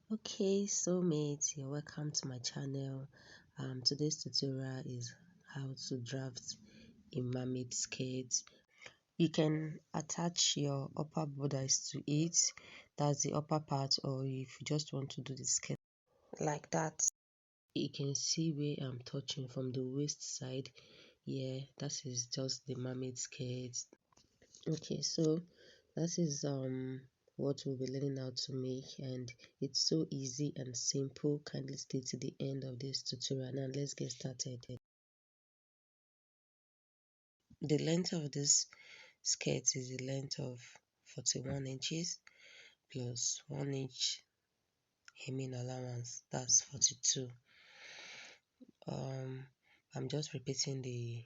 Okay, so mates, you're welcome to my channel. Today's tutorial is how to draft a mermaid skirt. You can attach your upper bodice to it, that's the upper part, or if you just want to do the skirt like that, you can see where I'm touching from the waist side. Yeah, that is just the mermaid skirt. Okay, so that is what we'll be learning how to make, and it's so easy and simple. Kindly stay to the end of this tutorial. Now let's get started. The length of this skirt is the length of 41 inches plus 1 inch hemming allowance, that's 42. I'm just repeating the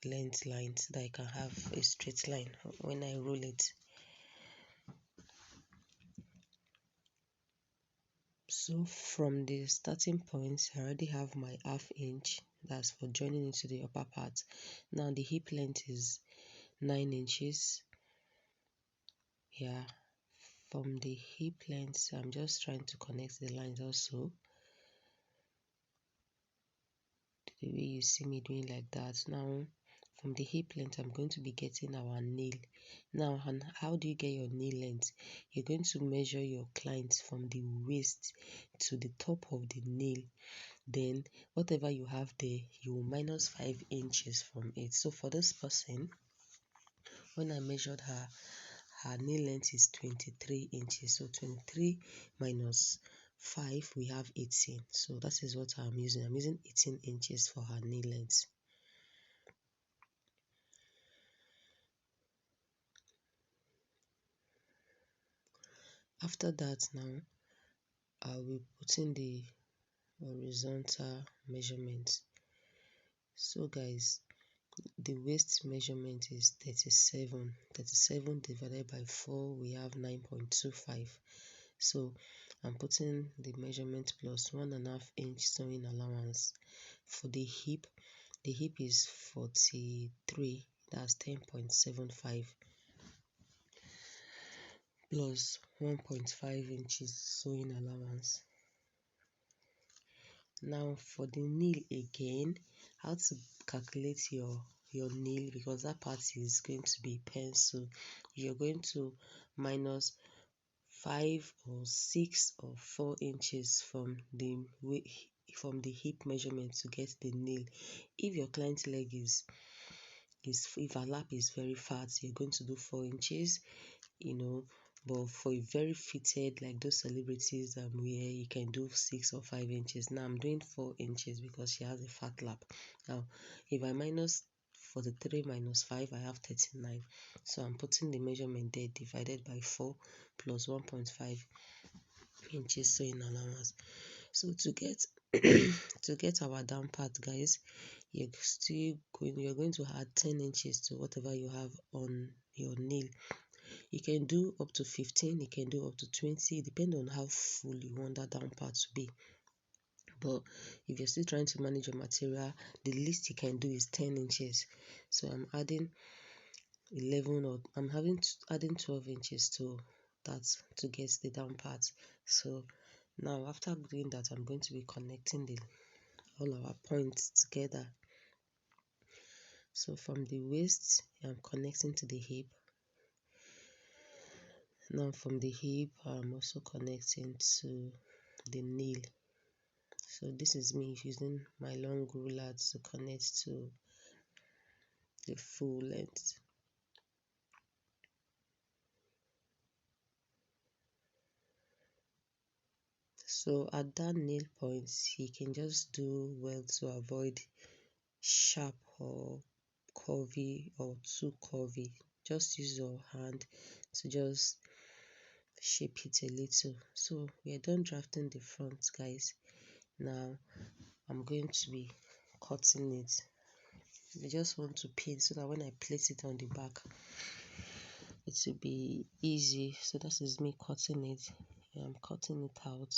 length lines so that I can have a straight line when I roll it. So from the starting point, I already have my ½ inch, that's for joining into the upper part. Now the hip length is 9 inches. Yeah, from the hip length, I'm just trying to connect the lines also, the way you see me doing like that. Now from the hip length, I'm going to be getting our nail. Now, and how do you get your nail length? You're going to measure your client from the waist to the top of the nail. Then whatever you have there, you will minus 5 inches from it. So for this person, when I measured her nail length is 23 inches. So 23 minus 5, we have 18. So that is what I'm using. I'm using 18 inches for her nail length. After that, now I will put in the horizontal measurement. So guys, the waist measurement is 37. 37 divided by 4, we have 9.25. So I'm putting the measurement plus 1½ inch sewing allowance. For the hip is 43, that's 10.75 plus 1.5 inches sewing allowance. Now for the nail again, how to calculate your nail, because that part is going to be pencil. You're going to minus 5 or 6 or 4 inches from the hip measurement to get the nail. If your client's leg is if her lap is very fat, you're going to do 4 inches, but for a very fitted, like those celebrities that wear, you can do 6 or 5 inches. Now I'm doing 4 inches because she has a fat lap. Now if I minus 43 minus 5, I have 39. So I'm putting the measurement there divided by 4 plus 1.5 inches sewing allowance. So to get to get our down part, guys, you're going to add 10 inches to whatever you have on your nail. You can do up to 15, you can do up to 20, depending on how full you want that down part to be. But if you're still trying to manage your material, the least you can do is 10 inches. So I'm adding 11, or adding 12 inches to that to get the down part. So now after doing that, I'm going to be connecting all our points together. So from the waist, I'm connecting to the hip. Now from the hip, I'm also connecting to the nail. So this is me using my long ruler to connect to the full length. So at that nail point, you can just do well to avoid sharp or curvy or too curvy. Just use your hand to just shape it a little. So we are done drafting the front, guys. Now I'm going to be cutting it. I just want to pin so that when I place it on the back, it will be easy. So that is me cutting it. I'm cutting it out.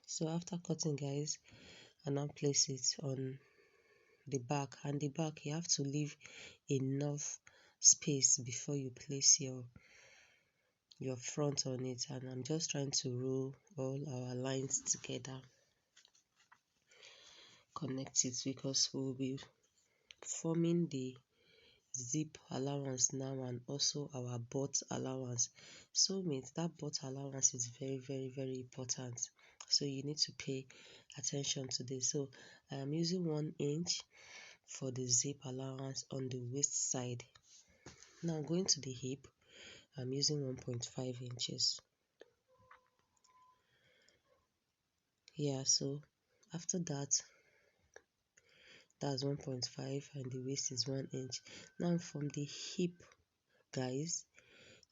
So after cutting, guys, I now place it on the back, and the back, you have to leave enough space before you place your your front on it, and I'm just trying to roll all our lines together, connect it, because we'll be forming the zip allowance now and also our butt allowance. So means that butt allowance is very, very, very important, so you need to pay attention to this. So I am using 1 inch for the zip allowance on the waist side. Now going to the hip, I'm using 1.5 inches. Yeah, so after that, that's 1.5 and the waist is 1 inch. Now from the hip, guys,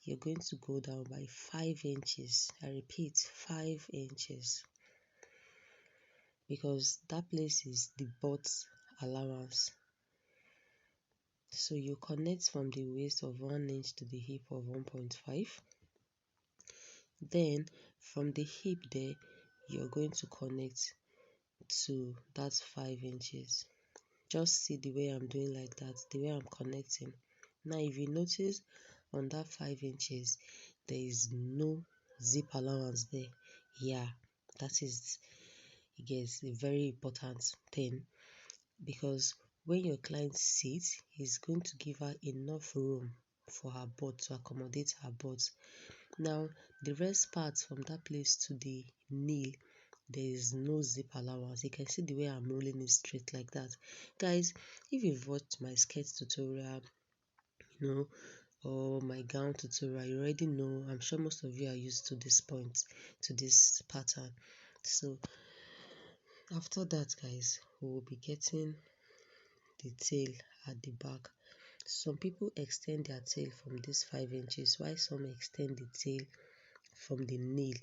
you're going to go down by 5 inches. I repeat, 5 inches, because that place is the butt allowance. So you connect from the waist of 1 inch to the hip of 1.5. Then from the hip there, you're going to connect to that 5 inches. Just see the way I'm doing like that, the way I'm connecting. Now if you notice, on that 5 inches there is no zip allowance there. Yeah, that is, yes, a very important thing, because when your client sits, he's going to give her enough room for her butt, to accommodate her butt. Now the rest part from that place to the knee, there is no zip allowance. You can see the way I'm rolling it straight like that. Guys, if you've watched my skirt tutorial, or my gown tutorial, you already know. I'm sure most of you are used to this point, to this pattern. So after that, guys, we will be getting the tail at the back. Some people extend their tail from this 5 inches, while some extend the tail from the nail.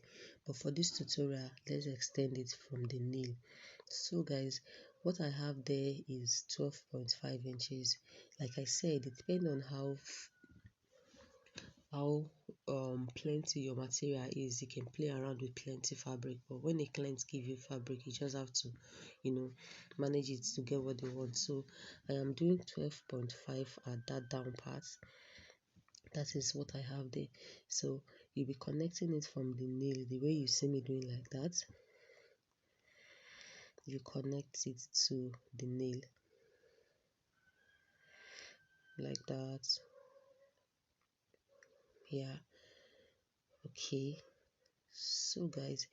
But for this tutorial, let's extend it from the nail. So guys, what I have there is 12.5 inches. Like I said, it depends on how plenty your material is. You can play around with plenty fabric, but when a client give you fabric, you just have to manage it to get what they want. So I am doing 12.5 at that down part. That is what I have there. So you'll be connecting it from the nail, the way you see me doing like that. You connect it to the nail like that. Yeah, okay. So guys,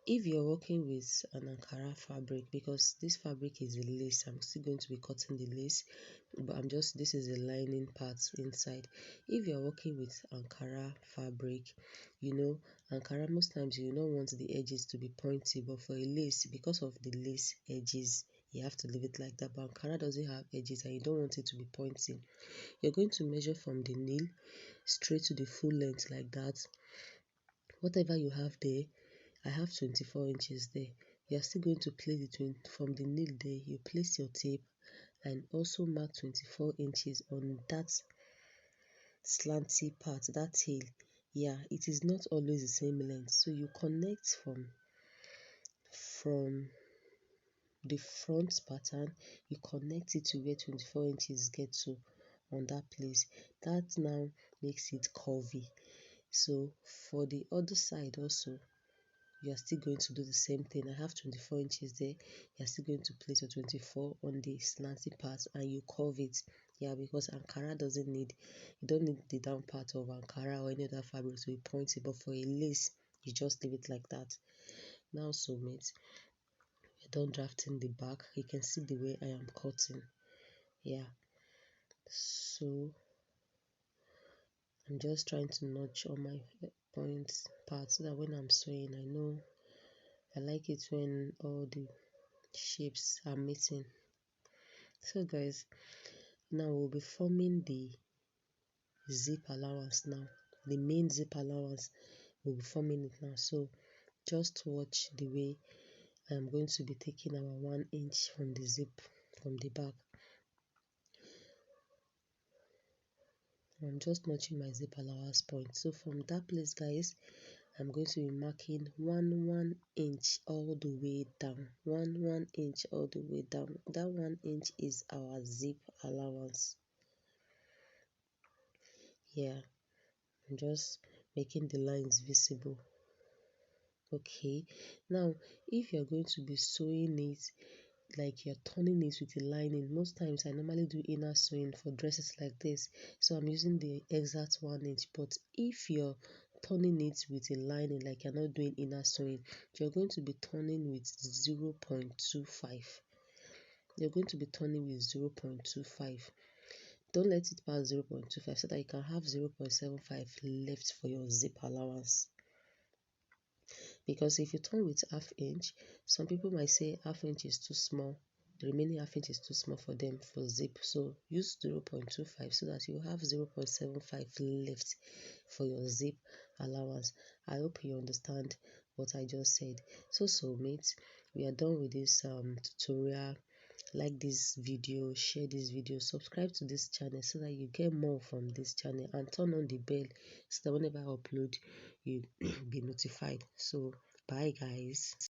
if you're working with an Ankara fabric, because this fabric is a lace, I'm still going to be cutting the lace, but this is the lining part inside. If you're working with Ankara fabric, Ankara, most times you don't want the edges to be pointy, but for a lace, because of the lace edges, you have to leave it like that. But Ankara doesn't have edges and you don't want it to be pointy. You're going to measure from the nail straight to the full length like that. Whatever you have there, I have 24 inches there. You are still going to place from the nail there. You place your tape and also mark 24 inches on that slanty part, that tail. Yeah, it is not always the same length, so you connect from the front pattern, you connect it to where 24 inches get to on that place. That now makes it curvy. So for the other side also, you are still going to do the same thing. I have 24 inches there. You are still going to place your 24 on the slanty part and you curve it. Yeah, because Ankara you don't need the down part of Ankara or any other fabric to be pointy, but for a lace, you just leave it like that. Now, soulmates, we're done drafting the back. You can see the way I am cutting. Yeah, so I'm just trying to notch all my points parts so that when I'm sewing, I know. I like it when all the shapes are meeting. So guys, now we'll be forming the zip allowance now. The main zip allowance, we'll be forming it now. So just watch the way I'm going to be taking our 1 inch from the zip from the back. I'm just notching my zip allowance point. So from that place, guys, I'm going to be marking 1 inch all the way down. 1 inch all the way down. That 1 inch is our zip allowance. Yeah, I'm just making the lines visible. Okay, now if you're going to be sewing it, like you're turning it with a lining, most times I normally do inner sewing for dresses like this, so I'm using the exact 1 inch. But if you're turning it with a lining, like you're not doing inner sewing, you're going to be turning with 0.25. You're going to be turning with 0.25. Don't let it pass 0.25 so that you can have 0.75 left for your zip allowance. Because if you turn with half inch, some people might say half inch is too small, the remaining half inch is too small for them for zip. So use 0.25 so that you have 0.75 left for your zip allowance. I hope you understand what I just said. So soulmates, we are done with this tutorial. Like this video, share this video, subscribe to this channel so that you get more from this channel, and turn on the bell so that whenever I upload, you be notified. So bye guys.